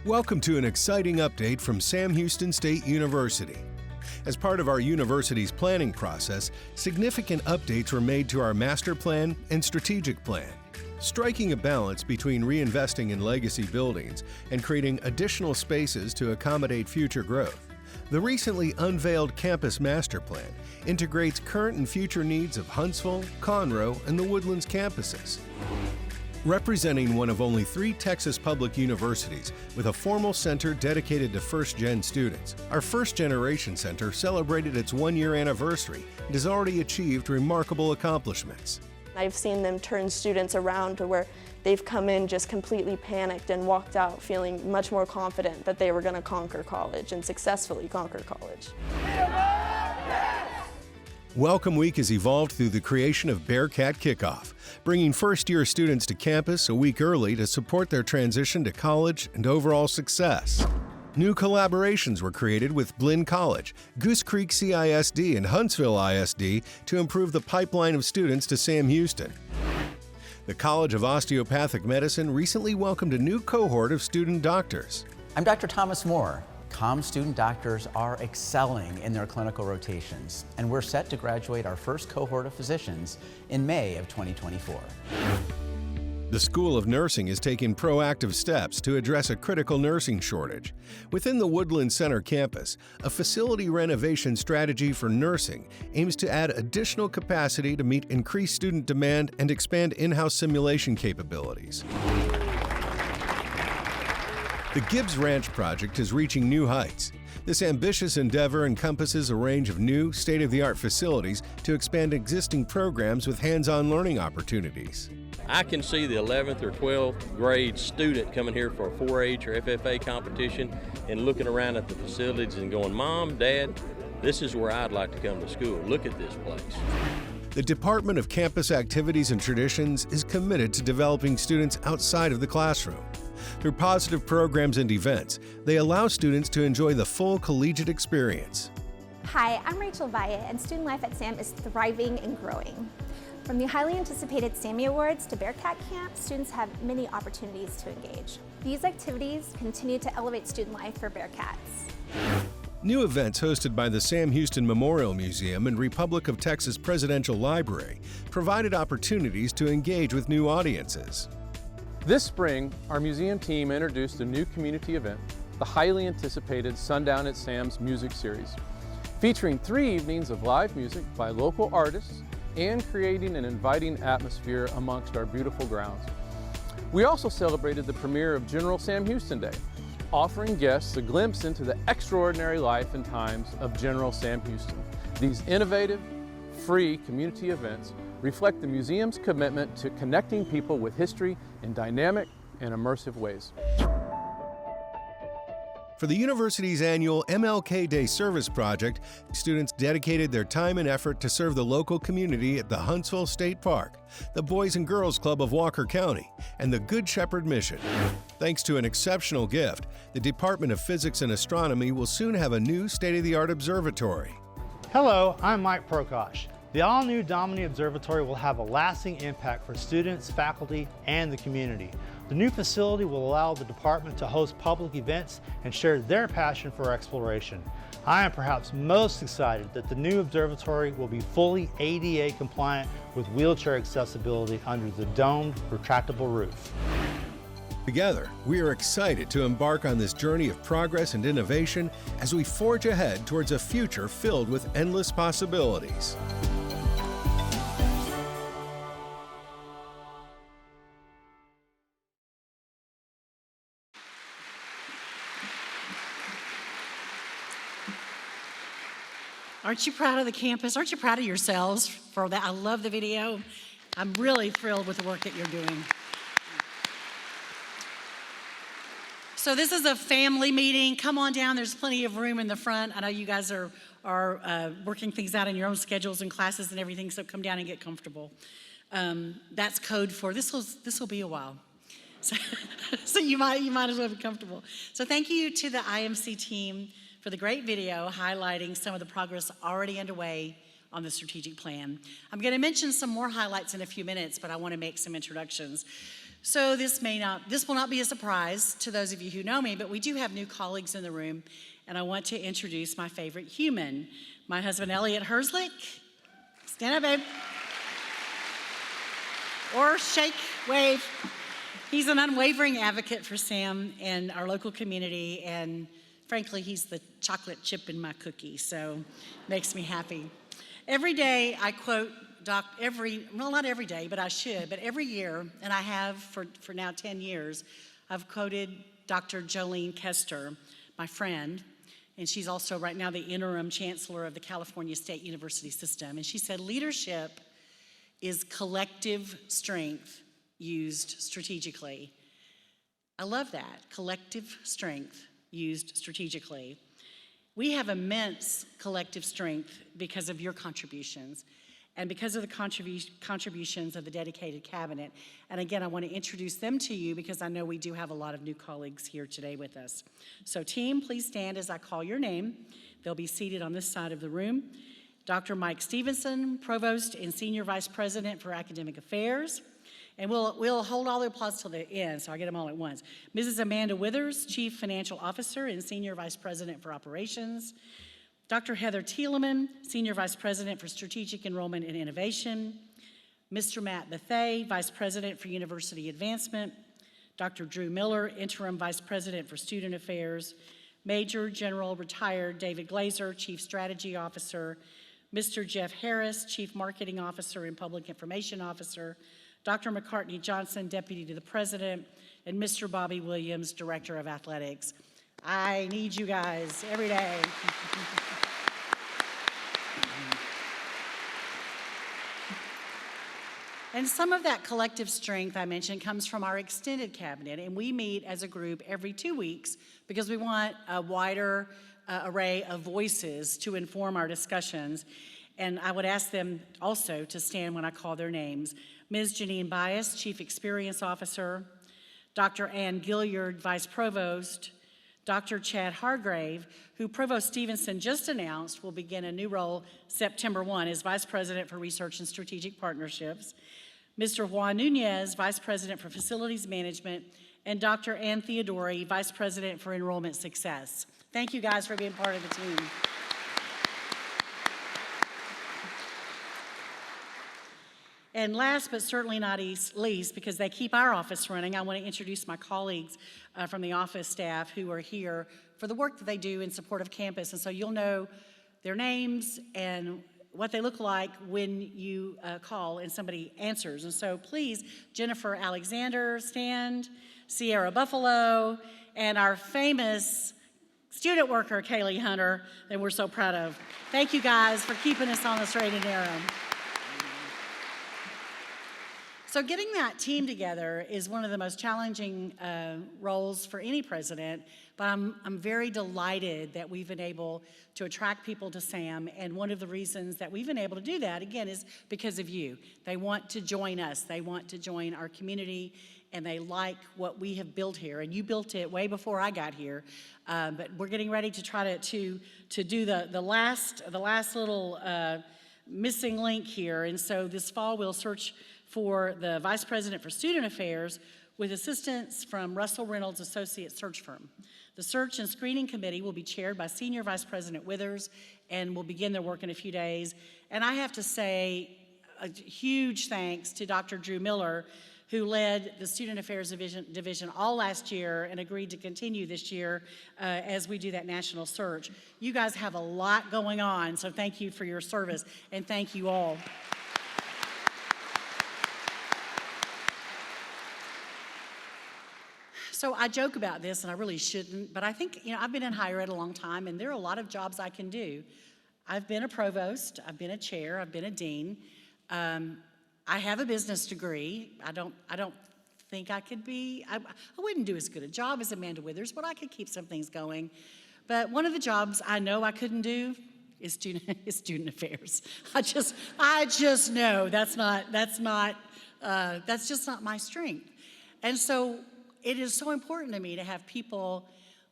Welcome to an exciting update from Sam Houston State University. As part of our university's planning process, significant updates were made to our master plan and strategic plan. Striking a balance between reinvesting in legacy buildings and creating additional spaces to accommodate future growth, the recently unveiled Campus Master Plan integrates current and future needs of Huntsville, Conroe, and the Woodlands campuses. Representing one of only 3 Texas public universities with a formal center dedicated to first-gen students, our First Generation Center celebrated its 1-year anniversary and has already achieved remarkable accomplishments. I've seen them turn students around to where they've come in just completely panicked and walked out feeling much more confident that they were going to conquer college and successfully conquer college. Welcome Week has evolved through the creation of Bearcat Kickoff, bringing first-year students to campus a week early to support their transition to college and overall success. New collaborations were created with Blinn College, Goose Creek CISD, and Huntsville ISD to improve the pipeline of students to Sam Houston. The College of Osteopathic Medicine recently welcomed a new cohort of student doctors. I'm Dr. Thomas Moore. COM student doctors are excelling in their clinical rotations, and we're set to graduate our first cohort of physicians in May of 2024. The School of Nursing has taken proactive steps to address a critical nursing shortage. Within the Woodlands Center campus, a facility renovation strategy for nursing aims to add additional capacity to meet increased student demand and expand in-house simulation capabilities. The Gibbs Ranch project is reaching new heights. This ambitious endeavor encompasses a range of new, state-of-the-art facilities to expand existing programs with hands-on learning opportunities. I can see the 11th or 12th grade student coming here for a 4-H or FFA competition and looking around at the facilities and going, "Mom, Dad, this is where I'd like to come to school. Look at this place." The Department of Campus Activities and Traditions is committed to developing students outside of the classroom. Through positive programs and events, they allow students to enjoy the full collegiate experience. Hi, I'm Rachel Vyatt, and student life at SAM is thriving and growing. From the highly anticipated SAMmy Awards to Bearcat Camp, students have many opportunities to engage. These activities continue to elevate student life for Bearcats. New events hosted by the Sam Houston Memorial Museum and Republic of Texas Presidential Library provided opportunities to engage with new audiences. This spring, our museum team introduced a new community event, the highly anticipated Sundown at Sam's music series, featuring 3 evenings of live music by local artists and creating an inviting atmosphere amongst our beautiful grounds. We also celebrated the premiere of General Sam Houston Day, offering guests a glimpse into the extraordinary life and times of General Sam Houston. These innovative, free community events reflect the museum's commitment to connecting people with history in dynamic and immersive ways. For the university's annual MLK Day Service Project, students dedicated their time and effort to serve the local community at the Huntsville State Park, the Boys and Girls Club of Walker County, and the Good Shepherd Mission. Thanks to an exceptional gift, the Department of Physics and Astronomy will soon have a new state-of-the-art observatory. Hello, I'm Mike Prokosh. The all-new Domini Observatory will have a lasting impact for students, faculty, and the community. The new facility will allow the department to host public events and share their passion for exploration. I am perhaps most excited that the new observatory will be fully ADA compliant with wheelchair accessibility under the domed, retractable roof. Together, we are excited to embark on this journey of progress and innovation as we forge ahead towards a future filled with endless possibilities. Aren't you proud of the campus? Aren't you proud of yourselves for that? I love the video. I'm really thrilled with the work that you're doing. So this is a family meeting. Come on down. There's plenty of room in the front. I know you guys are working things out in your own schedules and classes and everything, so come down and get comfortable. That's code for this will be a while. So you might as well be comfortable. So thank you to the IMC team for the great video highlighting some of the progress already underway on the strategic plan. I'm going to mention some more highlights in a few minutes, but I want to make some introductions. So this will not be a surprise to those of you who know me, but we do have new colleagues in the room, and I want to introduce my favorite human, my husband, Elliot Herzlich. Stand up, babe. Or shake, wave. He's an unwavering advocate for SAM and our local community, and frankly, he's the chocolate chip in my cookie, so makes me happy. Every day I quote not every day, but I should, but every year, and I have for now 10 years, I've quoted Dr. Jolene Kester, my friend, and she's also right now the interim chancellor of the California State University system, and she said, leadership is collective strength used strategically. I love that, collective strength used strategically. We have immense collective strength because of your contributions and because of the contributions of the dedicated cabinet. And again, I want to introduce them to you because I know we do have a lot of new colleagues here today with us. So team, please stand as I call your name. They'll be seated on this side of the room. Dr. Mike Stevenson, Provost and Senior Vice President for Academic Affairs. And we'll hold all the applause till the end, so I'll get them all at once. Mrs. Amanda Withers, Chief Financial Officer and Senior Vice President for Operations. Dr. Heather Thielemann, Senior Vice President for Strategic Enrollment and Innovation. Mr. Matt Bethay, Vice President for University Advancement. Dr. Drew Miller, Interim Vice President for Student Affairs. Major General Retired David Glazer, Chief Strategy Officer. Mr. Jeff Harris, Chief Marketing Officer and Public Information Officer. Dr. McCartney Johnson, Deputy to the President, and Mr. Bobby Williams, Director of Athletics. I need you guys every day. And some of that collective strength I mentioned comes from our extended cabinet, and we meet as a group every 2 weeks because we want a wider array of voices to inform our discussions. And I would ask them also to stand when I call their names. Ms. Janine Bias, Chief Experience Officer, Dr. Ann Gilliard, Vice Provost, Dr. Chad Hargrave, who Provost Stevenson just announced will begin a new role September 1 as Vice President for Research and Strategic Partnerships, Mr. Juan Nunez, Vice President for Facilities Management, and Dr. Ann Theodori, Vice President for Enrollment Success. Thank you guys for being part of the team. And last but certainly not least, because they keep our office running, I want to introduce my colleagues from the office staff who are here for the work that they do in support of campus. And so you'll know their names and what they look like when you call and somebody answers. And so please, Jennifer Alexander, stand, Sierra Buffalo, and our famous student worker, Kaylee Hunter, that we're so proud of. Thank you guys for keeping us on the straight and narrow. So getting that team together is one of the most challenging roles for any president, but I'm very delighted that we've been able to attract people to SAM, and one of the reasons that we've been able to do that, again, is because of you. They want to join us, they want to join our community, and they like what we have built here, and you built it way before I got here, but we're getting ready to try to do the last little missing link here, and so this fall we'll search for the Vice President for Student Affairs with assistance from Russell Reynolds Associate Search Firm. The Search and Screening Committee will be chaired by Senior Vice President Withers and will begin their work in a few days. And I have to say a huge thanks to Dr. Drew Miller, who led the Student Affairs Division all last year and agreed to continue this year as we do that national search. You guys have a lot going on, so thank you for your service, and thank you all. So I joke about this, and I really shouldn't, but I think, I've been in higher ed a long time, and there are a lot of jobs I can do. I've been a provost, I've been a chair, I've been a dean. I have a business degree. I don't think I could be, I wouldn't do as good a job as Amanda Withers, but I could keep some things going. But one of the jobs I know I couldn't do is student affairs. I just know that's just not my strength. And so it is so important to me to have people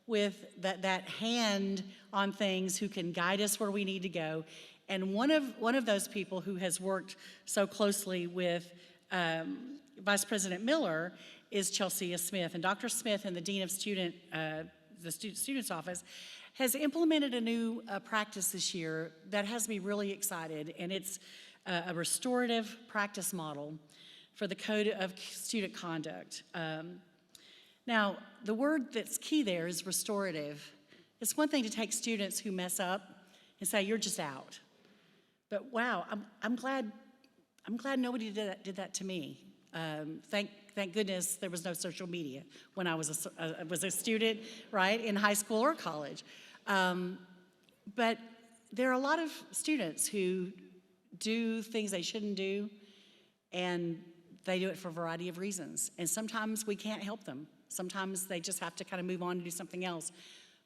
with that hand on things who can guide us where we need to go. And one of those people who has worked so closely with Vice President Miller is Chelsea Smith. And Dr. Smith and the Dean of Students Office has implemented a new practice this year that has me really excited, and it's a restorative practice model for the Code of Student Conduct. Now, the word that's key there is restorative. It's one thing to take students who mess up and say, you're just out. But wow, I'm glad nobody did that to me. Thank goodness there was no social media when I was a student, right, in high school or college. But there are a lot of students who do things they shouldn't do, and they do it for a variety of reasons. And sometimes we can't help them. Sometimes they just have to kind of move on and do something else.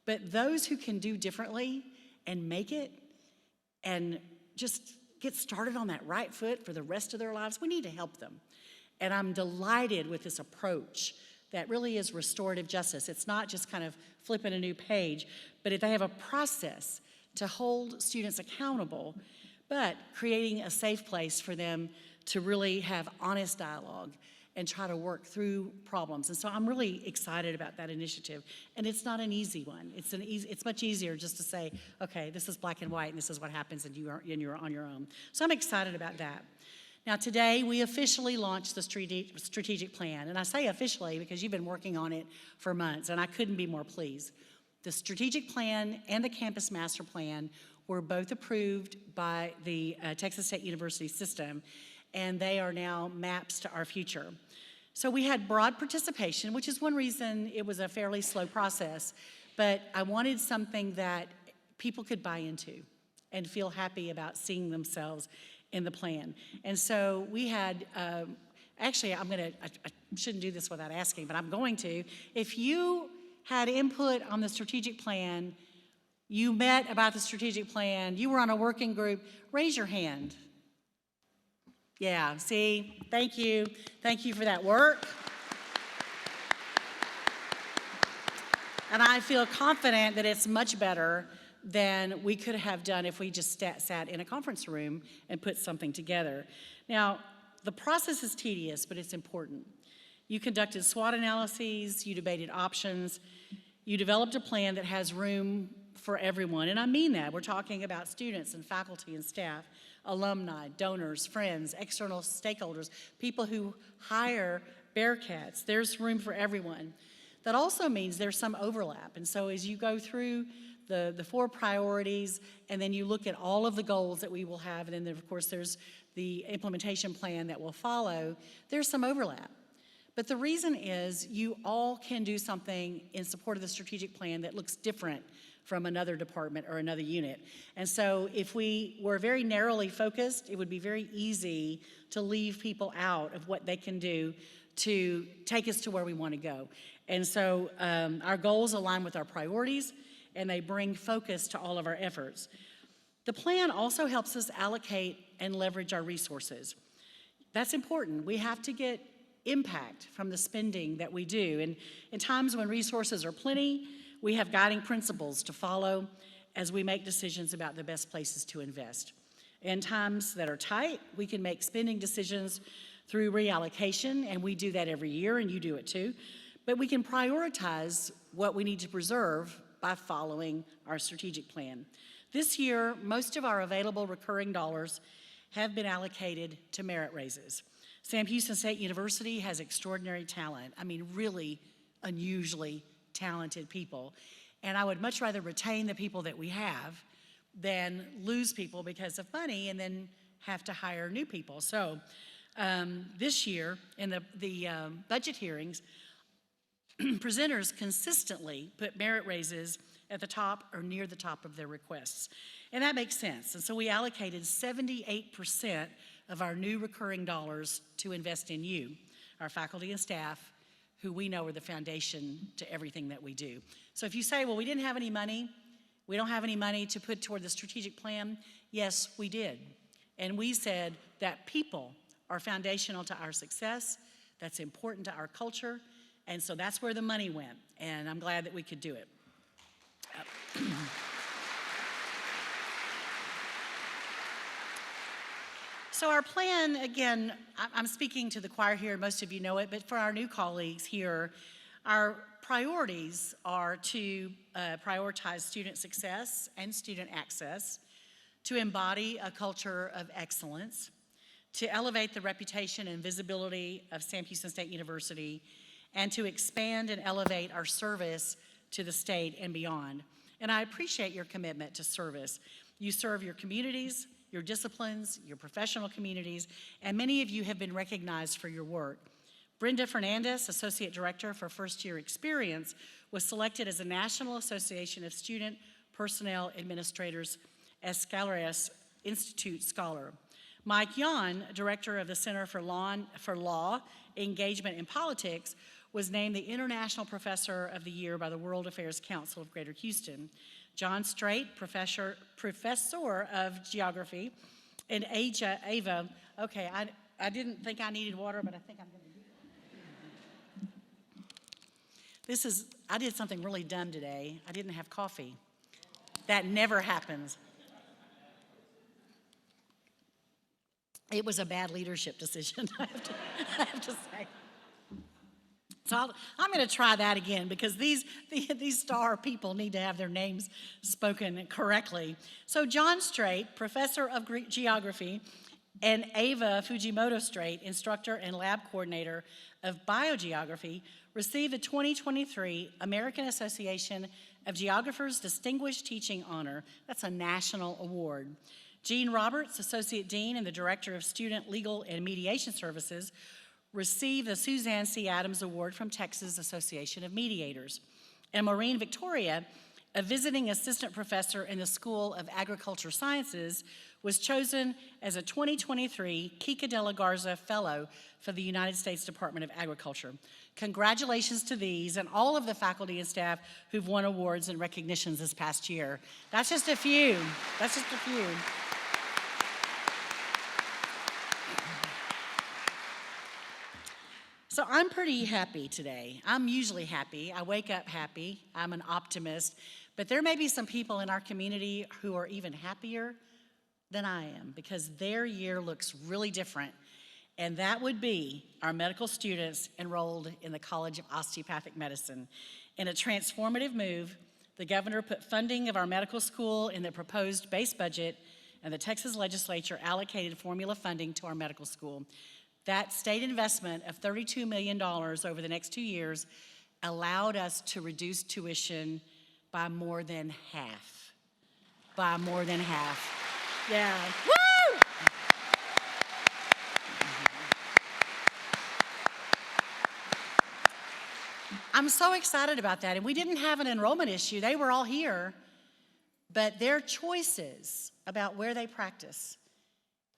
But those who can do differently and make it and just get started on that right foot for the rest of their lives, we need to help them. And I'm delighted with this approach that really is restorative justice. It's not just kind of flipping a new page, but they have a process to hold students accountable, but creating a safe place for them to really have honest dialogue and try to work through problems. And so I'm really excited about that initiative. And it's not an easy one. It's much easier just to say, okay, this is black and white, and this is what happens, and you're on your own. So I'm excited about that. Now today, we officially launched the strategic plan. And I say officially because you've been working on it for months, and I couldn't be more pleased. The strategic plan and the campus master plan were both approved by the Texas State University system, and they are now maps to our future. So we had broad participation, which is one reason it was a fairly slow process, but I wanted something that people could buy into and feel happy about seeing themselves in the plan. And so we had, actually I shouldn't do this without asking, but I'm going to. If you had input on the strategic plan, you met about the strategic plan, you were on a working group, raise your hand. Yeah, see, thank you. Thank you for that work. And I feel confident that it's much better than we could have done if we just sat in a conference room and put something together. Now, the process is tedious, but it's important. You conducted SWOT analyses, you debated options, you developed a plan that has room for everyone, and I mean that. We're talking about students and faculty and staff, alumni, donors, friends, external stakeholders, people who hire Bearcats. There's room for everyone. That also means there's some overlap, and so as you go through the 4 priorities, and then you look at all of the goals that we will have, and then of course there's the implementation plan that will follow, there's some overlap. But the reason is you all can do something in support of the strategic plan that looks different from another department or another unit. And so if we were very narrowly focused, it would be very easy to leave people out of what they can do to take us to where we want to go. And so our goals align with our priorities, and they bring focus to all of our efforts. The plan also helps us allocate and leverage our resources. That's important. We have to get impact from the spending that we do. And in times when resources are plenty, we have guiding principles to follow as we make decisions about the best places to invest. In times that are tight, we can make spending decisions through reallocation, and we do that every year, and you do it too. But we can prioritize what we need to preserve by following our strategic plan. This year, most of our available recurring dollars have been allocated to merit raises. Sam Houston State University has extraordinary talent. I mean, really unusually talented people. And I would much rather retain the people that we have than lose people because of money and then have to hire new people. So this year in the budget hearings, presenters consistently put merit raises at the top or near the top of their requests. And that makes sense. And so we allocated 78% of our new recurring dollars to invest in you, our faculty and staff, who we know are the foundation to everything that we do. So if you say, well, we didn't have any money, we don't have any money to put toward the strategic plan, yes, we did. And we said that people are foundational to our success, that's important to our culture, and so that's where the money went, and I'm glad that we could do it. So our plan, again, I'm speaking to the choir here, most of you know it, but for our new colleagues here, our priorities are to prioritize student success and student access, to embody a culture of excellence, to elevate the reputation and visibility of Sam Houston State University, and to expand and elevate our service to the state and beyond. And I appreciate your commitment to service. You serve your communities, your disciplines, your professional communities, and many of you have been recognized for your work. Brenda Fernandez, Associate Director for First Year Experience, was selected as a National Association of Student Personnel Administrators Escaleras Institute Scholar. Mike Yon, Director of the Center for Law, Engagement, and Politics, was named the International Professor of the Year by the World Affairs Council of Greater Houston. John Strait, Professor of Geography, and Ava, okay, I didn't think I needed water, but I think I'm gonna do it. I did something really dumb today. I didn't have coffee. That never happens. It was a bad leadership decision, I have to say. So I'm going to try that again because these star people need to have their names spoken correctly. So John Strait, Professor of Geography, and Ava Fujimoto Strait, Instructor and Lab Coordinator of Biogeography, received the 2023 American Association of Geographers Distinguished Teaching Honor. That's a national award. Gene Roberts, Associate Dean and the Director of Student Legal and Mediation Services, received the Suzanne C. Adams Award from Texas Association of Mediators. And Maureen Victoria, a visiting assistant professor in the School of Agriculture Sciences, was chosen as a 2023 Kika de la Garza Fellow for the United States Department of Agriculture. Congratulations to these and all of the faculty and staff who've won awards and recognitions this past year. That's just a few. That's just a few. So I'm pretty happy today. I'm usually happy. I wake up happy. I'm an optimist. But there may be some people in our community who are even happier than I am because their year looks really different. And that would be our medical students enrolled in the College of Osteopathic Medicine. In a transformative move, the governor put funding of our medical school in the proposed base budget, and the Texas legislature allocated formula funding to our medical school. That state investment of $32 million over the next 2 years allowed us to reduce tuition by more than half. By more than half. Yeah. Woo! I'm so excited about that. And we didn't have an enrollment issue. They were all here. But their choices about where they practice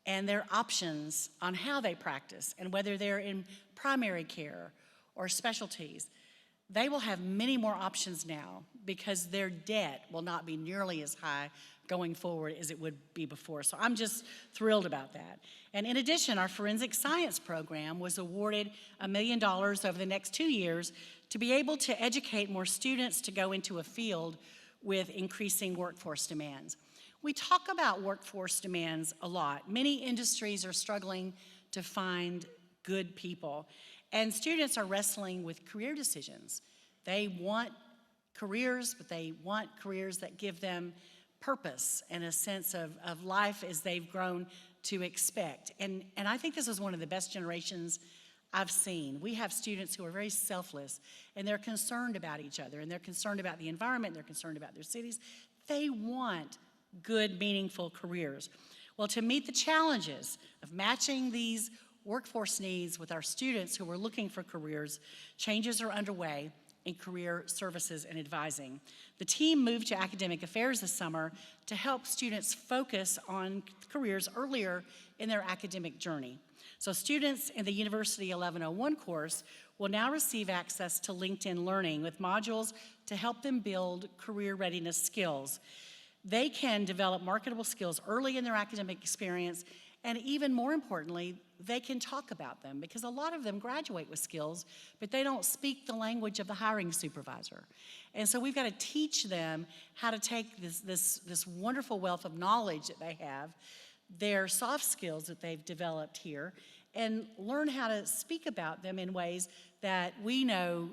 and their options on how they practice and whether they're in primary care or specialties, they will have many more options now because their debt will not be nearly as high going forward as it would be before. So I'm just thrilled about that. And in addition, our forensic science program was awarded $1 million over the next 2 years to be able to educate more students to go into a field with increasing workforce demands. We talk about workforce demands a lot. Many industries are struggling to find good people, and students are wrestling with career decisions. They want careers, but they want careers that give them purpose and a sense of life as they've grown to expect. And I think this is one of the best generations I've seen. We have students who are very selfless, and they're concerned about each other, and they're concerned about the environment, and they're concerned about their cities. They want good, meaningful careers. Well, to meet the challenges of matching these workforce needs with our students who are looking for careers, changes are underway in career services and advising. The team moved to academic affairs this summer to help students focus on careers earlier in their academic journey. So students in the University 1101 course will now receive access to LinkedIn Learning with modules to help them build career readiness skills. They can develop marketable skills early in their academic experience, and even more importantly, they can talk about them because a lot of them graduate with skills, but they don't speak the language of the hiring supervisor. And so we've got to teach them how to take this wonderful wealth of knowledge that they have their soft skills that they've developed here and learn how to speak about them in ways that we know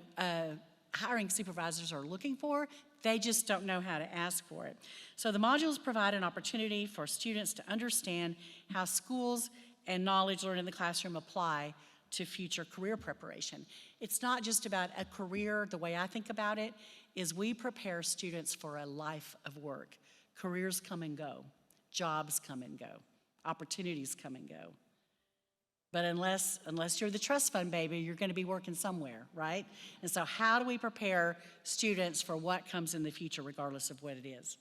hiring supervisors are looking for. They just don't know how to ask for it. So the modules provide an opportunity for students to understand how schools and knowledge learned in the classroom apply to future career preparation. It's not just about a career. The way I think about it is we prepare students for a life of work. Careers come and go. Jobs come and go. Opportunities come and go. But unless you're the trust fund baby, you're going to be working somewhere, right? And so how do we prepare students for what comes in the future, regardless of what it is?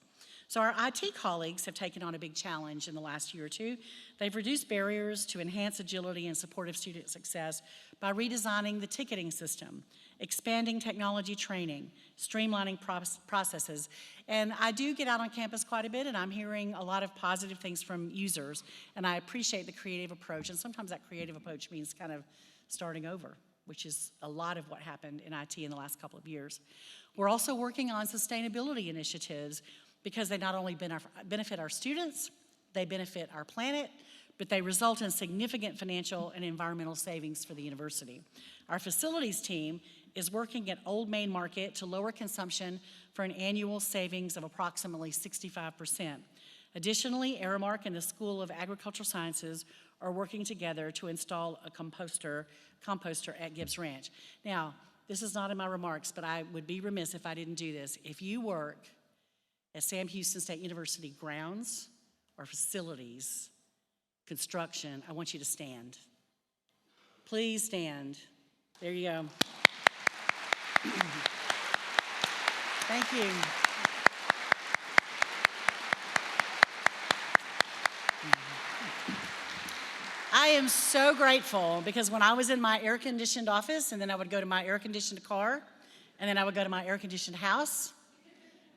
So our IT colleagues have taken on a big challenge in the last year or two. They've reduced barriers to enhance agility and supportive student success by redesigning the ticketing system, expanding technology training, streamlining processes. And I do get out on campus quite a bit, and I'm hearing a lot of positive things from users, and I appreciate the creative approach. And sometimes that creative approach means kind of starting over, which is a lot of what happened in IT in the last couple of years. We're also working on sustainability initiatives because they not only benefit our students, they benefit our planet, but they result in significant financial and environmental savings for the university. Our facilities team is working at Old Main Market to lower consumption for an annual savings of approximately 65%. Additionally, Aramark and the School of Agricultural Sciences are working together to install a composter at Gibbs Ranch. Now, this is not in my remarks, but I would be remiss if I didn't do this. If you work at Sam Houston State University grounds or facilities, construction, I want you to stand. Please stand. There you go. Thank you. I am so grateful because when I was in my air-conditioned office, and then I would go to my air-conditioned car, and then I would go to my air-conditioned house,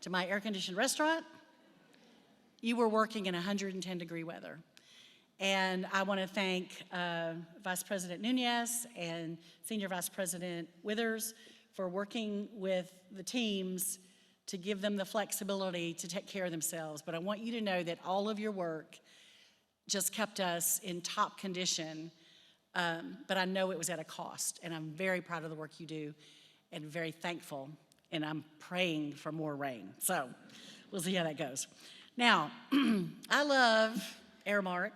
to my air-conditioned restaurant, you were working in 110-degree weather. And I want to thank Vice President Nunez and Senior Vice President Withers for working with the teams to give them the flexibility to take care of themselves. But I want you to know that all of your work just kept us in top condition, but I know it was at a cost. And I'm very proud of the work you do and very thankful. And I'm praying for more rain. So we'll see how that goes. Now, I love Aramark.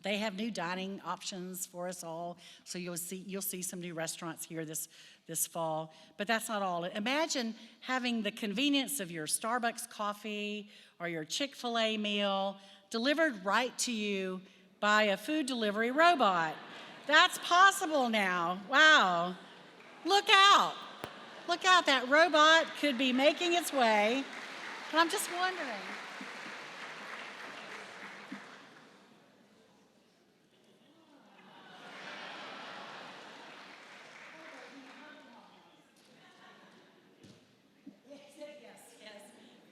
They have new dining options for us all. So you'll see some new restaurants here this fall. But that's not all. Imagine having the convenience of your Starbucks coffee or your Chick-fil-A meal delivered right to you by a food delivery robot. That's possible now. Wow. Look out. Look out, that robot could be making its way. But I'm just wondering.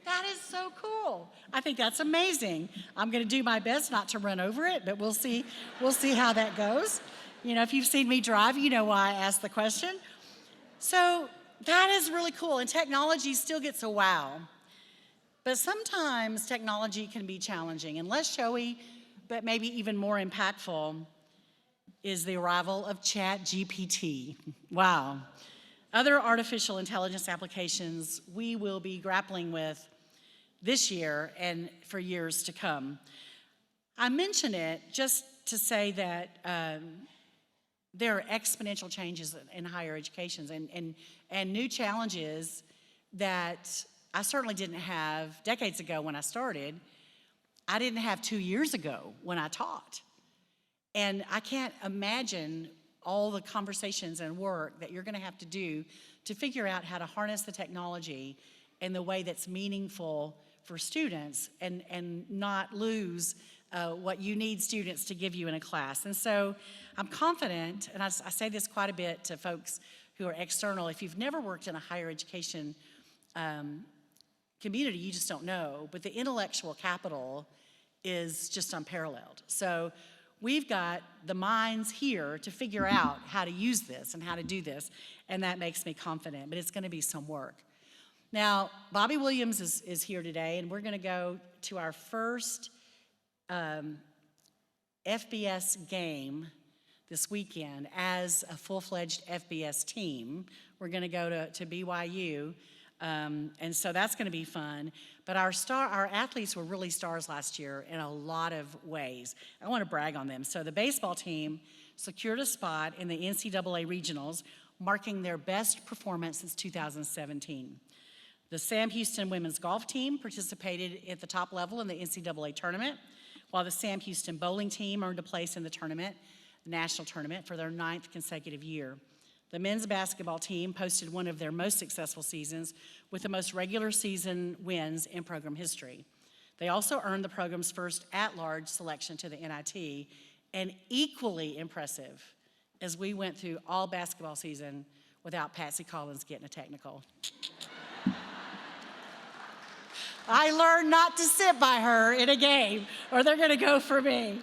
That is so cool. I think that's amazing. I'm going to do my best not to run over it, but we'll see how that goes. You know, if you've seen me drive, you know why I asked the question. So that is really cool, and technology still gets a wow. But sometimes technology can be challenging, and less showy, but maybe even more impactful is the arrival of ChatGPT. Wow. Other artificial intelligence applications we will be grappling with this year and for years to come. I mention it just to say that there are exponential changes in higher education and new challenges that I certainly didn't have decades ago when I started. I didn't have 2 years ago when I taught. And I can't imagine all the conversations and work that you're going to have to do to figure out how to harness the technology in the way that's meaningful for students and not lose what you need students to give you in a class. And so I'm confident, and I say this quite a bit to folks who are external, if you've never worked in a higher education community, you just don't know, but the intellectual capital is just unparalleled. So we've got the minds here to figure out how to use this and how to do this, and that makes me confident, but it's going to be some work. Now, Bobby Williams is here today, and we're going to go to our first FBS game this weekend as a full-fledged FBS team. We're going to go to BYU, and so that's going to be fun. But our athletes were really stars last year in a lot of ways. I want to brag on them. So the baseball team secured a spot in the NCAA regionals, marking their best performance since 2017. The Sam Houston women's golf team participated at the top level in the NCAA tournament, while the Sam Houston bowling team earned a place in the tournament, the national tournament, for their 9th consecutive year. The men's basketball team posted one of their most successful seasons with the most regular season wins in program history. They also earned the program's first at-large selection to the NIT, and equally impressive as we went through all basketball season without Patsy Collins getting a technical. I learned not to sit by her in a game, or they're gonna go for me.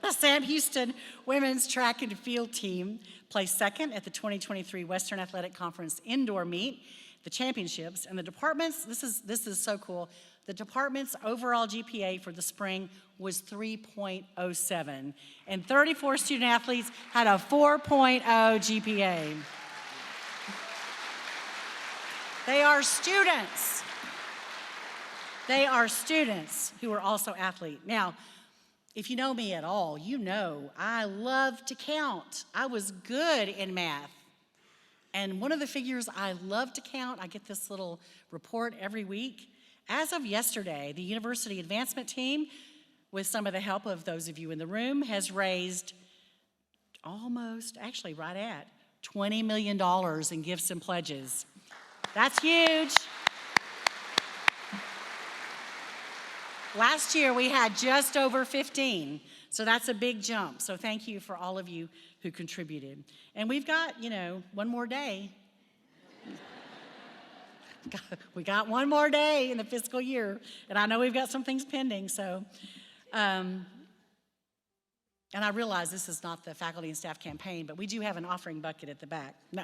The Sam Houston women's track and field team placed second at the 2023 Western Athletic Conference indoor meet, the championships, and the department's, this is so cool, the department's overall GPA for the spring was 3.07, and 34 student athletes had a 4.0 GPA. They are students. They are students who are also athletes. Now, if you know me at all, you know I love to count. I was good in math. And one of the figures I love to count, I get this little report every week. As of yesterday, the University Advancement Team, with some of the help of those of you in the room, has raised almost, actually right at, $20 million in gifts and pledges. That's huge. Last year, we had just over 15, so that's a big jump. So thank you for all of you who contributed. And we've got, one more day. We got one more day in the fiscal year, and I know we've got some things pending, so. And I realize this is not the faculty and staff campaign, but we do have an offering bucket at the back. No.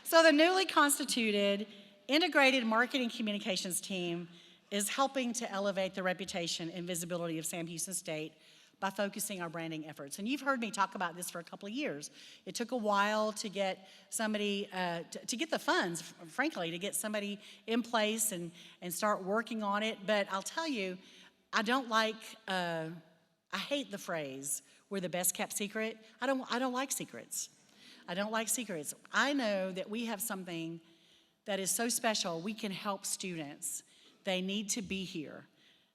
So the newly constituted Integrated Marketing Communications team is helping to elevate the reputation and visibility of Sam Houston State by focusing our branding efforts. And you've heard me talk about this for a couple of years. It took a while to get somebody, to get the funds, frankly, to get somebody in place and start working on it. But I'll tell you, I don't like, I hate the phrase, we're the best kept secret. I don't like secrets. I don't like secrets. I know that we have something that is so special, we can help students. They need to be here.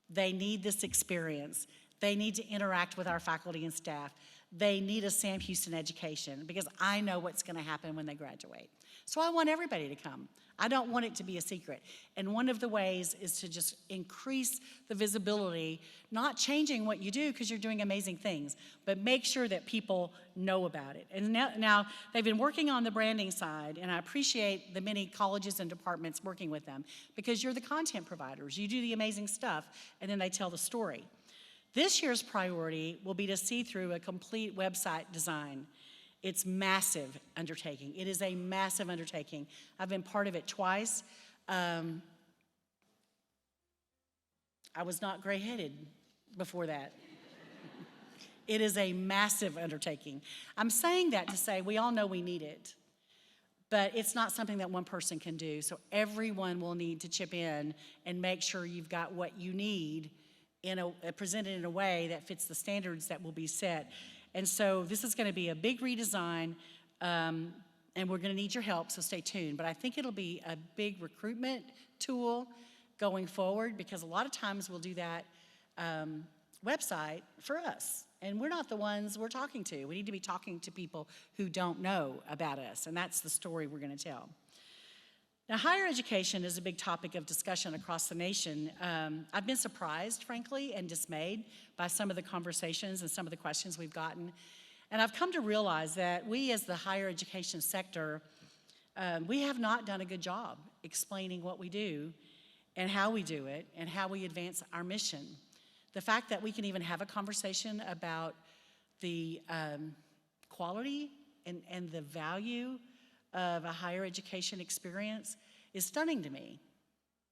They need this experience. They need to interact with our faculty and staff. They need a Sam Houston education because I know what's going to happen when they graduate. So I want everybody to come. I don't want it to be a secret. And one of the ways is to just increase the visibility, not changing what you do because you're doing amazing things, but make sure that people know about it. And now they've been working on the branding side, and I appreciate the many colleges and departments working with them because you're the content providers. You do the amazing stuff, and then they tell the story. This year's priority will be to see through a complete website design. It's massive undertaking. It is a massive undertaking. I've been part of it twice. I was not gray-headed before that. It is a massive undertaking. I'm saying that to say we all know we need it, but it's not something that one person can do. So everyone will need to chip in and make sure you've got what you need presented in a way that fits the standards that will be set. And so this is going to be a big redesign, and we're going to need your help, so stay tuned. But I think it'll be a big recruitment tool going forward because a lot of times we'll do that website for us, and we're not the ones we're talking to. We need to be talking to people who don't know about us, and that's the story we're going to tell. Now, higher education is a big topic of discussion across the nation. I've been surprised, frankly, and dismayed by some of the conversations and some of the questions we've gotten. And I've come to realize that we as the higher education sector, we have not done a good job explaining what we do and how we do it and how we advance our mission. The fact that we can even have a conversation about the quality and the value of a higher education experience is stunning to me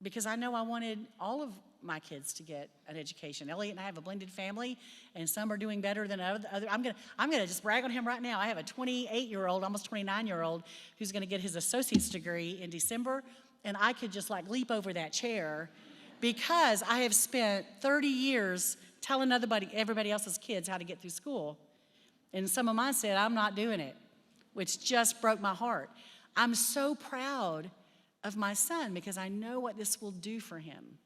because I know I wanted all of my kids to get an education. Elliot and I have a blended family, and some are doing better than other. I'm gonna just brag on him right now. I have a 28-year-old, almost 29-year-old, who's gonna get his associate's degree in December, and I could just like leap over that chair because I have spent 30 years telling everybody else's kids how to get through school. And some of mine said, I'm not doing it, which just broke my heart. I'm so proud of my son because I know what this will do for him.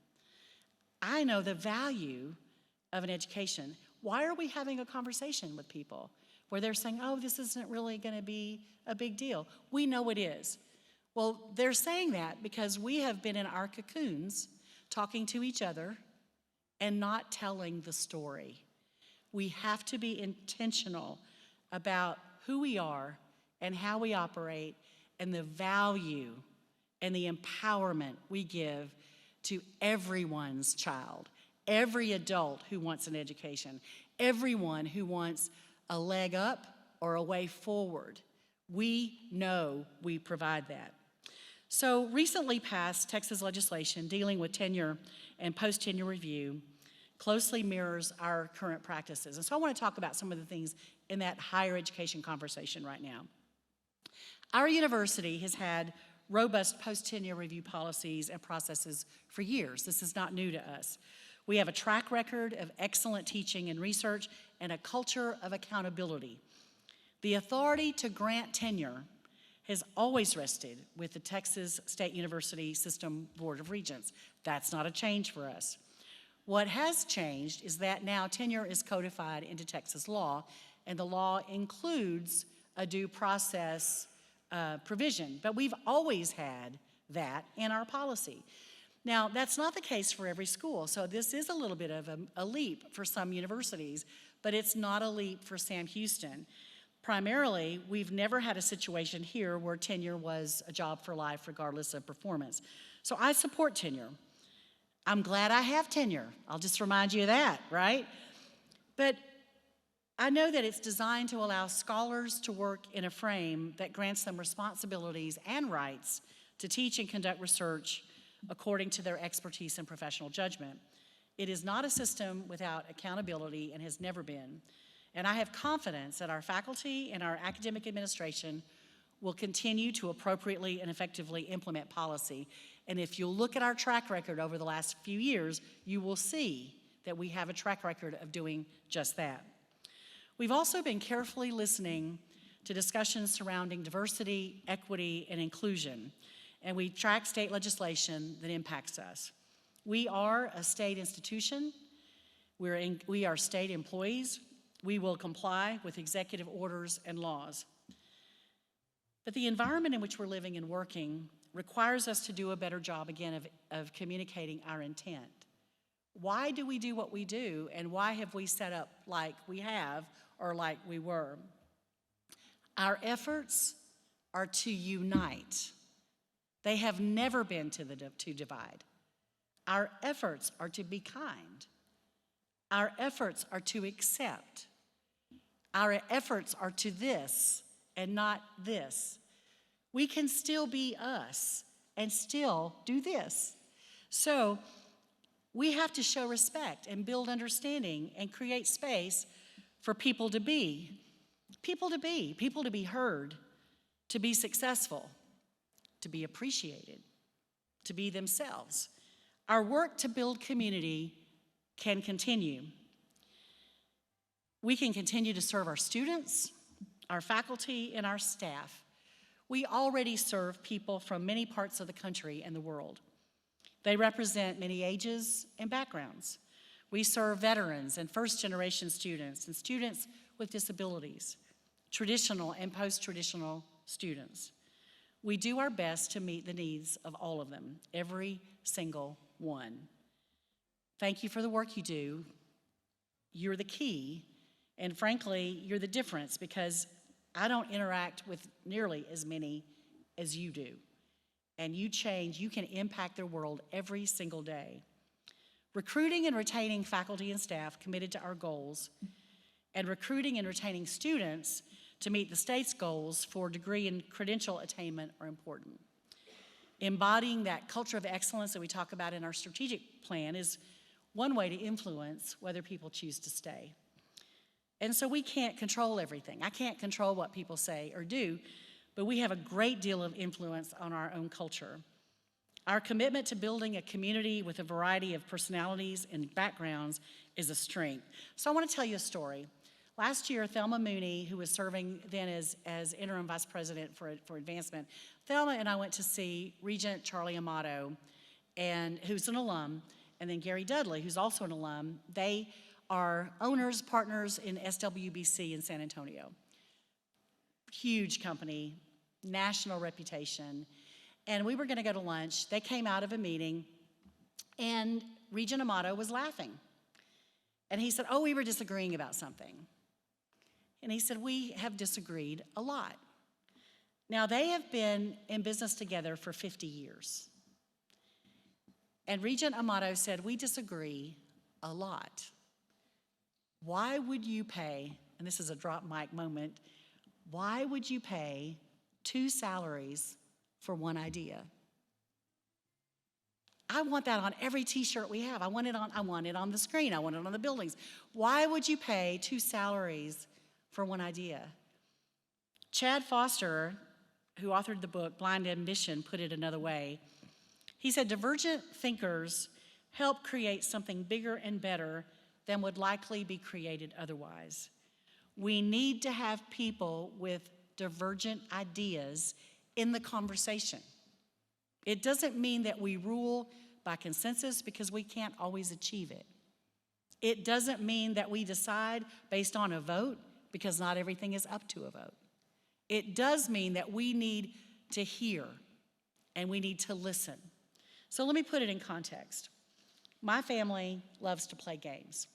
I know the value of an education. Why are we having a conversation with people where they're saying, oh, this isn't really going to be a big deal? We know it is. Well, they're saying that because we have been in our cocoons talking to each other and not telling the story. We have to be intentional about who we are and how we operate and the value and the empowerment we give to everyone's child, every adult who wants an education, everyone who wants a leg up or a way forward. We know we provide that. So recently passed Texas legislation dealing with tenure and post-tenure review closely mirrors our current practices. And so I want to talk about some of the things in that higher education conversation right now. Our university has had robust post-tenure review policies and processes for years. This is not new to us. We have a track record of excellent teaching and research and a culture of accountability. The authority to grant tenure has always rested with the Texas State University System Board of Regents. That's not a change for us. What has changed is that now tenure is codified into Texas law, and the law includes a due process provision, but we've always had that in our policy. Now, that's not the case for every school, so this is a little bit of a leap for some universities, but it's not a leap for Sam Houston. Primarily, we've never had a situation here where tenure was a job for life regardless of performance. So I support tenure. I'm glad I have tenure. I'll just remind you of that, right? But I know that it's designed to allow scholars to work in a frame that grants them responsibilities and rights to teach and conduct research according to their expertise and professional judgment. It is not a system without accountability and has never been. And I have confidence that our faculty and our academic administration will continue to appropriately and effectively implement policy. And if you look at our track record over the last few years, you will see that we have a track record of doing just that. We've also been carefully listening to discussions surrounding diversity, equity, and inclusion, and we track state legislation that impacts us. We are a state institution. We are state employees. We will comply with executive orders and laws. But the environment in which we're living and working requires us to do a better job, again, of communicating our intent. Why do we do what we do, and why have we set up like we have or like we were? Our efforts are to unite. They have never been to divide. Our efforts are to be kind. Our efforts are to accept. Our efforts are to this and not this. We can still be us and still do this. So we have to show respect and build understanding and create space for people to be heard, to be successful, to be appreciated, to be themselves. Our work to build community can continue. We can continue to serve our students, our faculty, and our staff. We already serve people from many parts of the country and the world. They represent many ages and backgrounds. We serve veterans and first-generation students and students with disabilities, traditional and post-traditional students. We do our best to meet the needs of all of them, every single one. Thank you for the work you do. You're the key, and frankly, you're the difference because I don't interact with nearly as many as you do. And you can impact their world every single day. Recruiting and retaining faculty and staff committed to our goals, and recruiting and retaining students to meet the state's goals for degree and credential attainment are important. Embodying that culture of excellence that we talk about in our strategic plan is one way to influence whether people choose to stay. And so we can't control everything. I can't control what people say or do, but we have a great deal of influence on our own culture. Our commitment to building a community with a variety of personalities and backgrounds is a strength. So I want to tell you a story. Last year, Thelma Mooney, who was serving then as interim vice president for advancement, Thelma and I went to see Regent Charlie Amato, who's an alum, and then Gary Dudley, who's also an alum. They are owners, partners in SWBC in San Antonio. Huge company, national reputation. And we were going to go to lunch. They came out of a meeting, and Regent Amato was laughing. And he said, "Oh, we were disagreeing about something." And he said, "We have disagreed a lot." Now, they have been in business together for 50 years. And Regent Amato said, "We disagree a lot. Why would you pay," and this is a drop mic moment, "why would you pay 2 salaries for one idea?" I want that on every t-shirt we have. I want it on the screen. I want it on the buildings. Why would you pay 2 salaries for one idea? Chad Foster, who authored the book Blind Ambition, put it another way. He said, "Divergent thinkers help create something bigger and better than would likely be created otherwise." We need to have people with divergent ideas in the conversation. It doesn't mean that we rule by consensus, because we can't always achieve it. It doesn't mean that we decide based on a vote, because not everything is up to a vote. It does mean that we need to hear and we need to listen. So let me put it in context. My family loves to play games.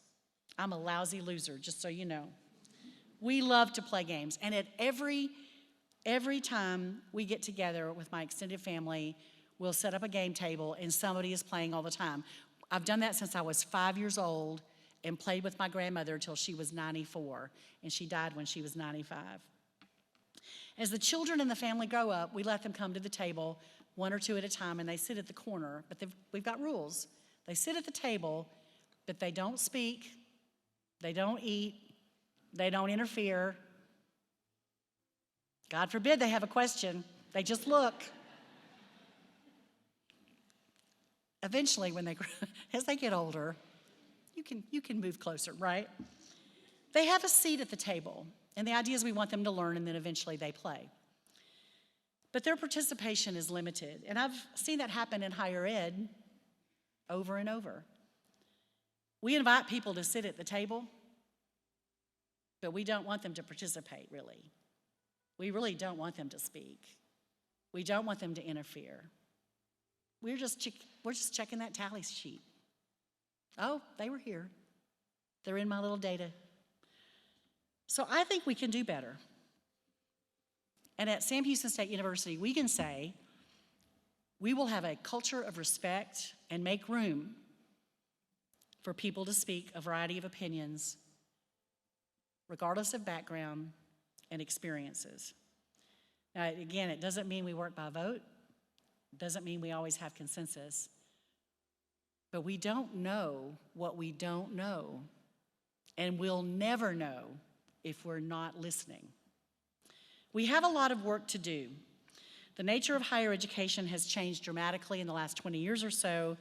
I'm a lousy loser, just so you know. We love to play games, and at every time we get together with my extended family, we'll set up a game table and somebody is playing all the time. I've done that since I was 5 years old and played with my grandmother until she was 94, and she died when she was 95. As the children in the family grow up, we let them come to the table 1 or 2 at a time, and they sit at the corner, but we've got rules. They sit at the table, but they don't speak, they don't eat, they don't interfere. God forbid they have a question, they just look. Eventually, as they get older, you can move closer, right? They have a seat at the table, and the idea is we want them to learn, and then eventually they play. But their participation is limited, and I've seen that happen in higher ed over and over. We invite people to sit at the table, but we don't want them to participate, really. We really don't want them to speak. We don't want them to interfere. We're just checking that tally sheet. Oh, they were here. They're in my little data. So I think we can do better. And at Sam Houston State University, we can say we will have a culture of respect and make room for people to speak a variety of opinions, regardless of background and experiences. Now, again, it doesn't mean we work by vote. It doesn't mean we always have consensus. But we don't know what we don't know, and we'll never know if we're not listening. We have a lot of work to do. The nature of higher education has changed dramatically in the last 20 years or so,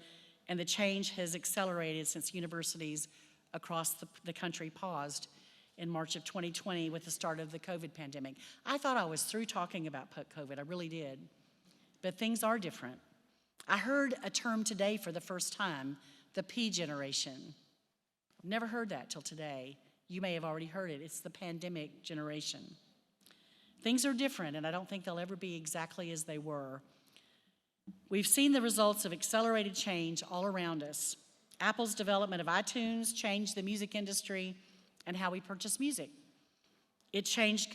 and the change has accelerated since universities across the country paused in March of 2020 with the start of the COVID pandemic. I thought I was through talking about COVID, I really did. But things are different. I heard a term today for the first time, the P generation. I've never heard that till today. You may have already heard it. It's the pandemic generation. Things are different, and I don't think they'll ever be exactly as they were. We've seen the results of accelerated change all around us. Apple's development of iTunes changed the music industry and how we purchase music. It changed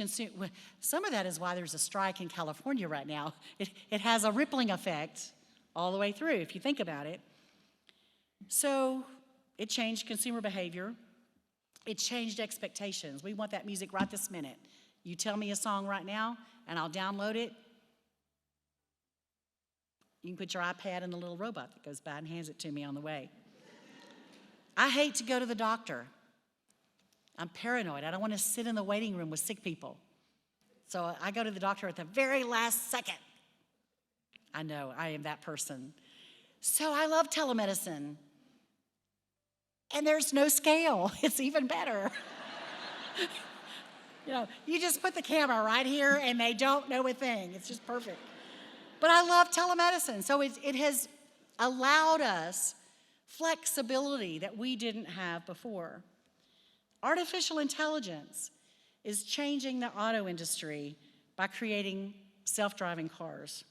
some of that is why there's a strike in California right now. It has a rippling effect all the way through, if you think about it. So it changed consumer behavior. It changed expectations. We want that music right this minute. You tell me a song right now, and I'll download it You can put your iPad in the little robot that goes by and hands it to me on the way. I hate to go to the doctor. I'm paranoid. I don't want to sit in the waiting room with sick people. So I go to the doctor at the very last second. I know, I am that person. So I love telemedicine. And there's no scale. It's even better. You just put the camera right here and they don't know a thing. It's just perfect. But I love telemedicine. So it has allowed us flexibility that we didn't have before. Artificial intelligence is changing the auto industry by creating self-driving cars.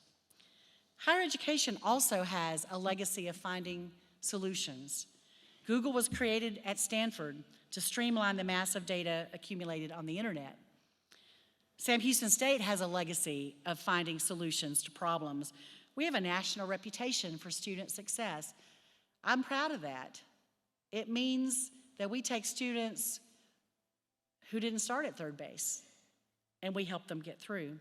Higher education also has a legacy of finding solutions. Google was created at Stanford to streamline the massive data accumulated on the internet. Sam Houston State has a legacy of finding solutions to problems. We have a national reputation for student success. I'm proud of that. It means that we take students who didn't start at third base and we help them get through.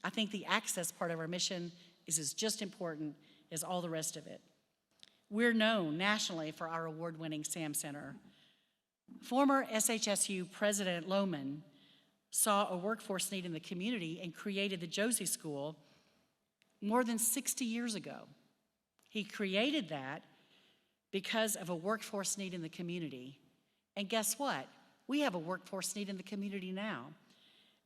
I think the access part of our mission is as just important as all the rest of it. We're known nationally for our award-winning SAM Center. Former SHSU President Lohman saw a workforce need in the community and created the Josie School more than 60 years ago. He created that because of a workforce need in the community. And guess what? We have a workforce need in the community now.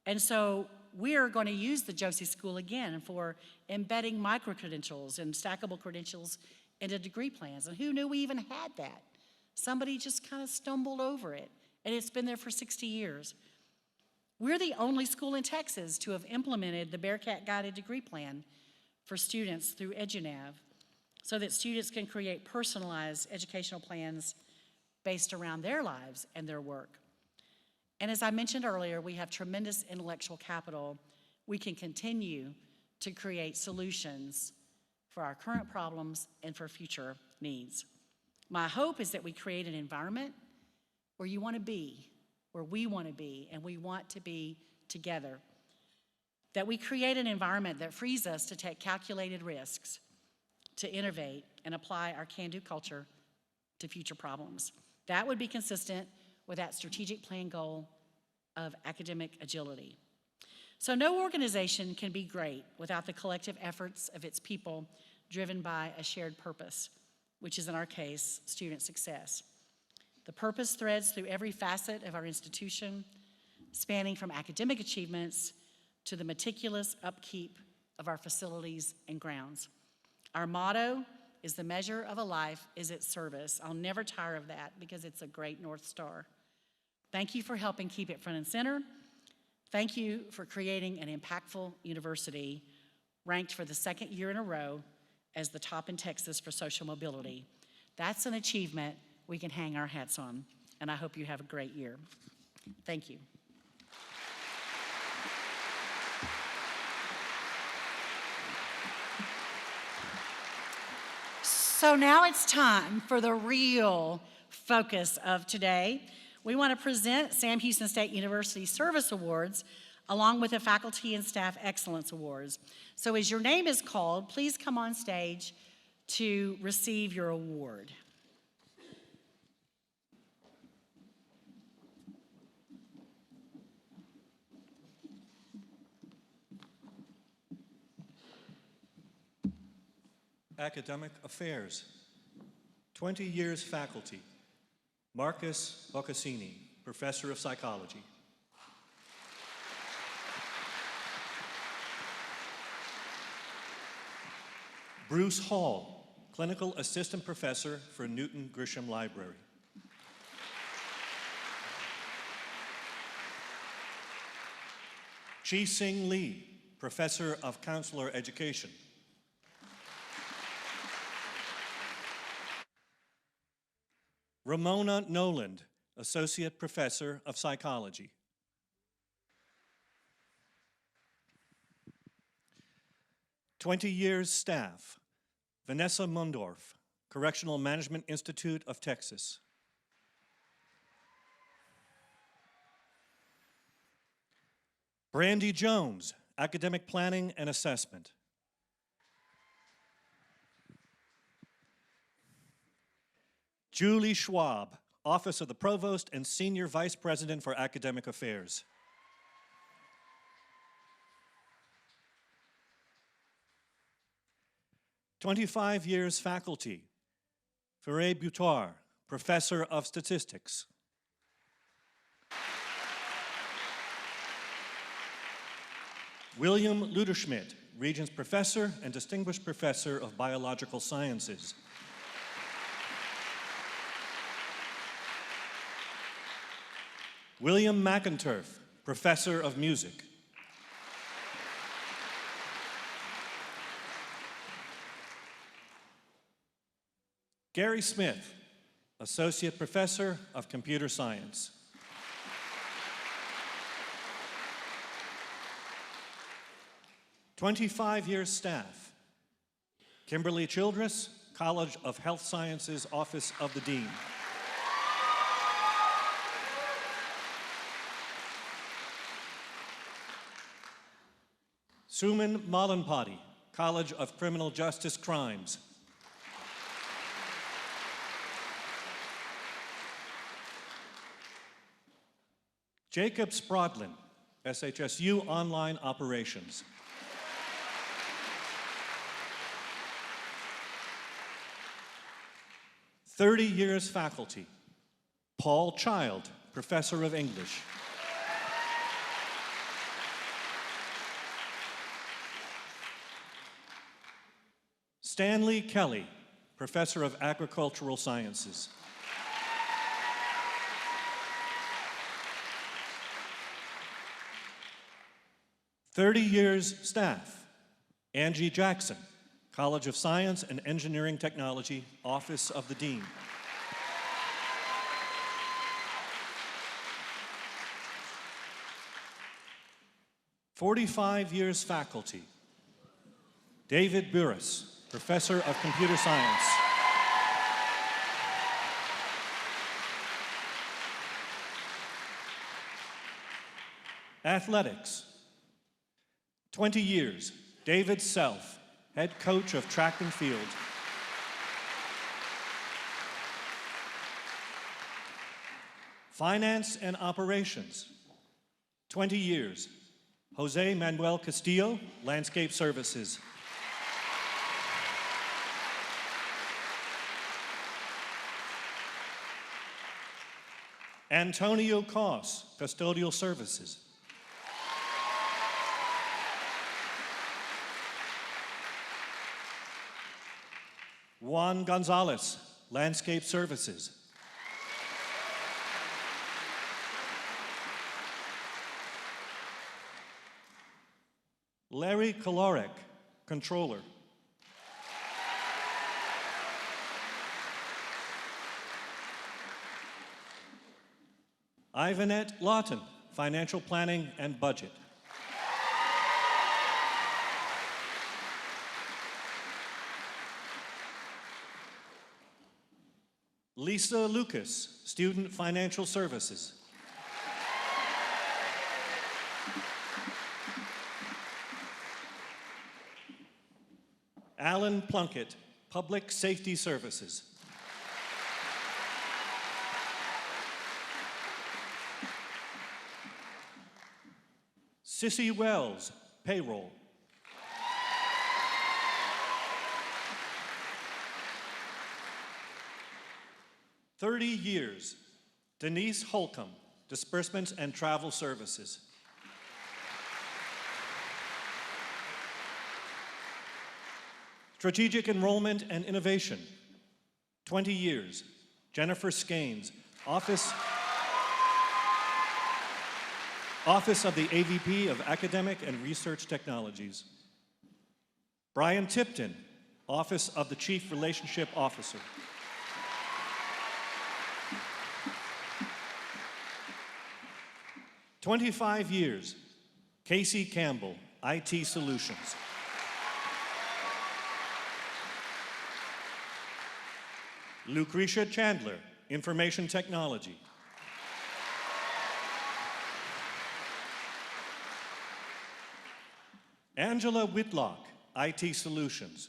And so we're going to use the Josie School again for embedding micro-credentials and stackable credentials into degree plans. And who knew we even had that? Somebody just kind of stumbled over it, and it's been there for 60 years. We're the only school in Texas to have implemented the Bearcat Guided Degree Plan for students through EduNav, so that students can create personalized educational plans based around their lives and their work. And as I mentioned earlier, we have tremendous intellectual capital. We can continue to create solutions for our current problems and for future needs. My hope is that we create an environment where you want to be, where we want to be, and we want to be together. That we create an environment that frees us to take calculated risks, to innovate and apply our can-do culture to future problems. That would be consistent with that strategic plan goal of academic agility. So no organization can be great without the collective efforts of its people driven by a shared purpose, which is in our case, student success. The purpose threads through every facet of our institution, spanning from academic achievements to the meticulous upkeep of our facilities and grounds. Our motto is the measure of a life is its service. I'll never tire of that because it's a great North Star. Thank you for helping keep it front and center. Thank you for creating an impactful university ranked for the second year in a row as the top in Texas for social mobility. That's an achievement we can hang our hats on, and I hope you have a great year. Thank you. So now it's time for the real focus of today. We want to present Sam Houston State University Service Awards along with the Faculty and Staff Excellence Awards. So as your name is called, please come on stage to receive your award. Academic Affairs, 20 years faculty, Marcus Boccassini, Professor of Psychology. Bruce Hall, Clinical Assistant Professor for Newton Grisham Library. Chi Sing Lee, Professor of Counselor Education. Ramona Noland, Associate Professor of Psychology. "20 years staff, Vanessa Mundorf, Correctional Management Institute of Texas. Brandy Jones, Academic Planning and Assessment. Julie Schwab, Office of the Provost and Senior Vice President for Academic Affairs. "25 years faculty. Ferre Butoir, Professor of Statistics. William Luderschmidt, Regents Professor and Distinguished Professor of Biological Sciences. William McInturf, Professor of Music. Gary Smith, Associate Professor of Computer Science. "25 years staff. Kimberly Childress, College of Health Sciences, Office of the Dean. Suman Malanpati, College of Criminal Justice Crimes. Jacob Sprodlin, SHSU Online Operations. "30 years faculty. Paul Child, Professor of English. Stanley Kelly, Professor of Agricultural Sciences. "30 years staff. Angie Jackson, College of Science and Engineering Technology, Office of the Dean. "45 years faculty. David Burris, Professor of Computer Science. Athletics. 20 years. David Self, Head Coach of Track and Field. Finance and Operations. 20 years. Jose Manuel Castillo, Landscape Services. Antonio Koss, Custodial Services. Juan Gonzalez, Landscape Services. Larry Kolorek, Controller. Ivanette Lawton, Financial Planning and Budget. Lisa Lucas, Student Financial Services. Alan Plunkett, Public Safety Services. Sissy Wells, Payroll. "30 years. Denise Holcomb, Disbursements and Travel Services. Strategic Enrollment and Innovation. 20 years. Jennifer Skanes, Office of the AVP of Academic and Research Technologies. Brian Tipton, Office of the Chief Relationship Officer. "25 years. Casey Campbell, IT Solutions. Lucretia Chandler, Information Technology. Angela Whitlock, IT Solutions.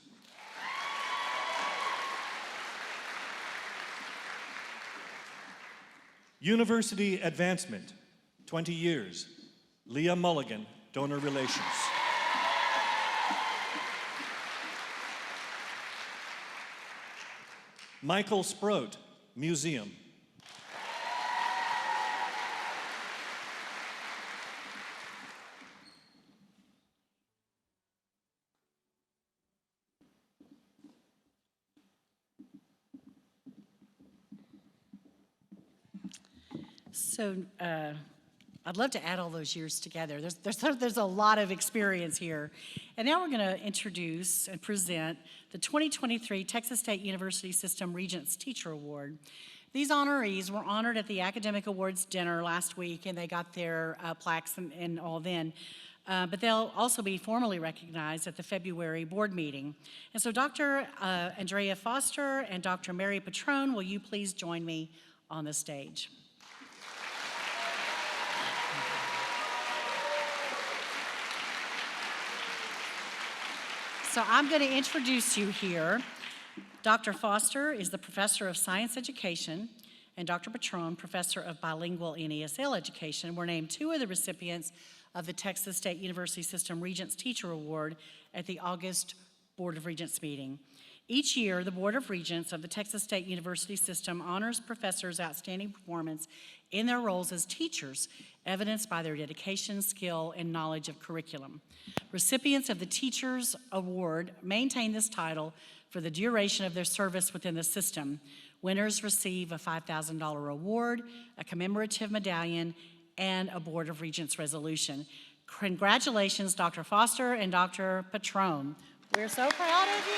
University Advancement, 20 years, Leah Mulligan, Donor Relations. Michael Sproat, Museum. So I'd love to add all those years together. There's a lot of experience here. And now we're going to introduce and present the 2023 Texas State University System Regents Teacher Award. These honorees were honored at the Academic Awards dinner last week, and they got their plaques and all then. But they'll also be formally recognized at the February board meeting. And so Dr. Andrea Foster and Dr. Mary Patrone, will you please join me on the stage? So I'm going to introduce you here. Dr. Foster is the Professor of Science Education, and Dr. Patrone, Professor of Bilingual and ESL Education, were named two of the recipients of the Texas State University System Regents Teacher Award at the August Board of Regents meeting. Each year, the Board of Regents of the Texas State University System honors professors' outstanding performance in their roles as teachers, evidenced by their dedication, skill, and knowledge of curriculum. Recipients of the Teachers Award maintain this title for the duration of their service within the system. Winners receive a $5,000 award, a commemorative medallion, and a Board of Regents resolution. Congratulations, Dr. Foster and Dr. Patrone. We're so proud of you.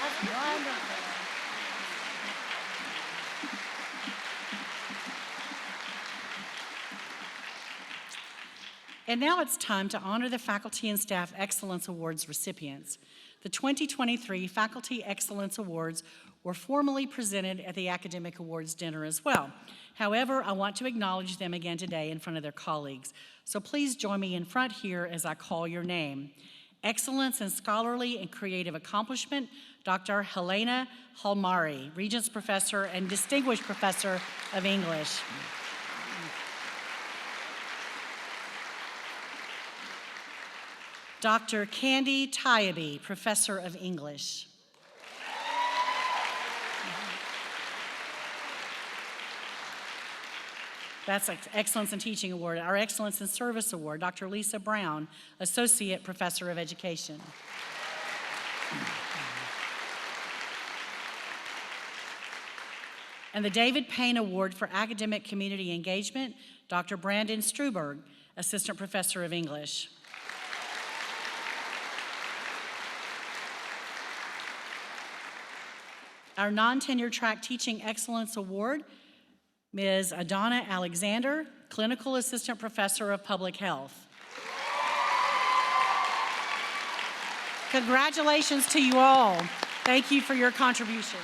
That's wonderful. And now it's time to honor the Faculty and Staff Excellence Awards recipients. The 2023 Faculty Excellence Awards were formally presented at the Academic Awards dinner as well. However, I want to acknowledge them again today in front of their colleagues. So please join me in front here as I call your name. Excellence in Scholarly and Creative Accomplishment, Dr. Helena Halmari, Regents Professor and Distinguished Professor of English. Dr. Candy Tyaby, Professor of English. That's Excellence in Teaching Award. Our Excellence in Service Award, Dr. Lisa Brown, Associate Professor of Education. And the David Payne Award for Academic Community Engagement, Dr. Brandon Struberg, Assistant Professor of English. Our non-tenure track Teaching Excellence Award, Ms. Adana Alexander, Clinical Assistant Professor of Public Health. Congratulations to you all. Thank you for your contributions.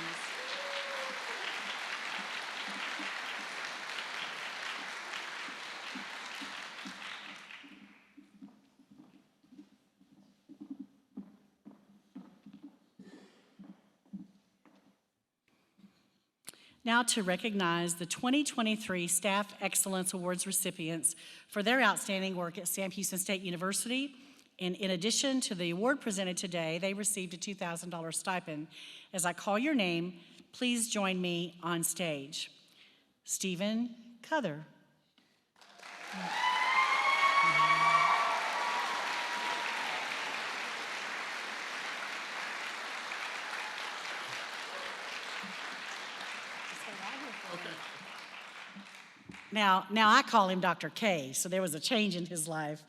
Now to recognize the 2023 Staff Excellence Awards recipients for their outstanding work at Sam Houston State University. And in addition to the award presented today, they received a $2,000 stipend. As I call your name, please join me on stage. Stephen Cuther. Now I call him Dr. K, so there was a change in his life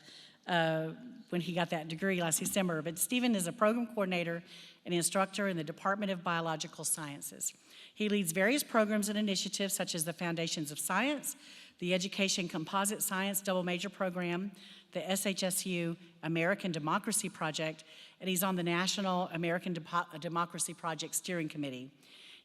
when he got that degree last December. But Stephen is a program coordinator and instructor in the Department of Biological Sciences. He leads various programs and initiatives such as the Foundations of Science, the Education Composite Science Double Major Program, the SHSU American Democracy Project, and he's on the National American Democracy Project Steering Committee.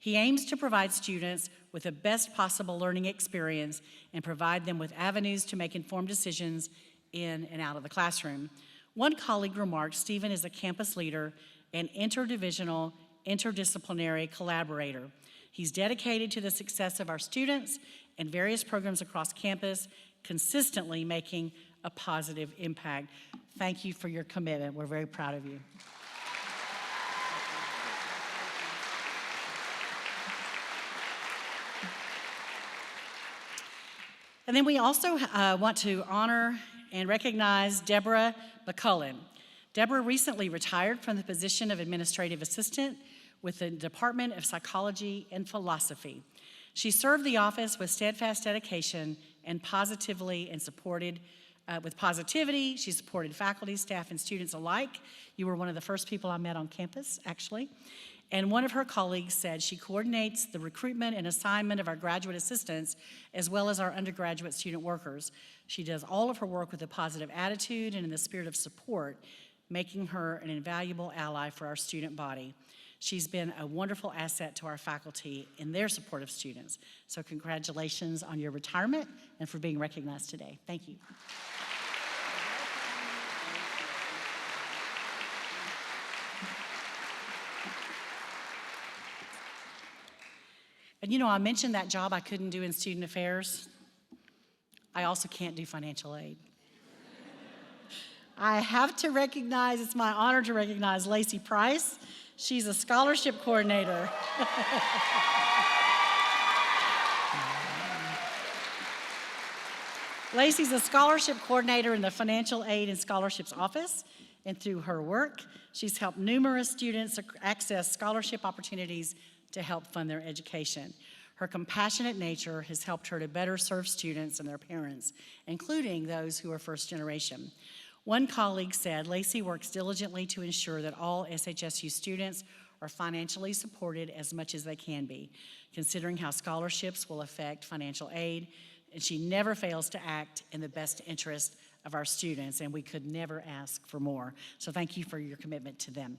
He aims to provide students with the best possible learning experience and provide them with avenues to make informed decisions in and out of the classroom. One colleague remarked, Stephen is a campus leader and interdivisional, interdisciplinary collaborator. He's dedicated to the success of our students and various programs across campus, consistently making a positive impact. Thank you for your commitment. We're very proud of you. And then we also want to honor and recognize Deborah McCullen. Deborah recently retired from the position of administrative assistant with the Department of Psychology and Philosophy. She served the office with steadfast dedication and positively and supported with positivity. She supported faculty, staff, and students alike. You were one of the first people I met on campus, actually. And one of her colleagues said she coordinates the recruitment and assignment of our graduate assistants as well as our undergraduate student workers. She does all of her work with a positive attitude and in the spirit of support, making her an invaluable ally for our student body. She's been a wonderful asset to our faculty in their support of students. So congratulations on your retirement and for being recognized today. Thank you. And you know, I mentioned that job I couldn't do in student affairs. I also can't do financial aid. I have to recognize, it's my honor to recognize Lacey Price. She's a scholarship coordinator. Lacey's a scholarship coordinator in the Financial Aid and Scholarships Office, and through her work, she's helped numerous students access scholarship opportunities to help fund their education. Her compassionate nature has helped her to better serve students and their parents, including those who are first generation. One colleague said, Lacey works diligently to ensure that all SHSU students are financially supported as much as they can be, considering how scholarships will affect financial aid, and she never fails to act in the best interest of our students, and we could never ask for more. So thank you for your commitment to them.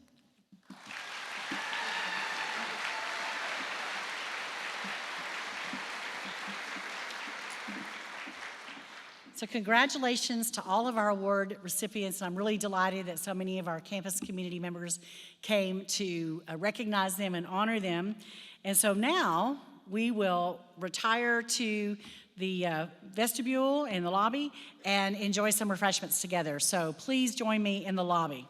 So congratulations to all of our award recipients. I'm really delighted that so many of our campus community members came to recognize them and honor them. And so now we will retire to the vestibule and the lobby and enjoy some refreshments together. So please join me in the lobby.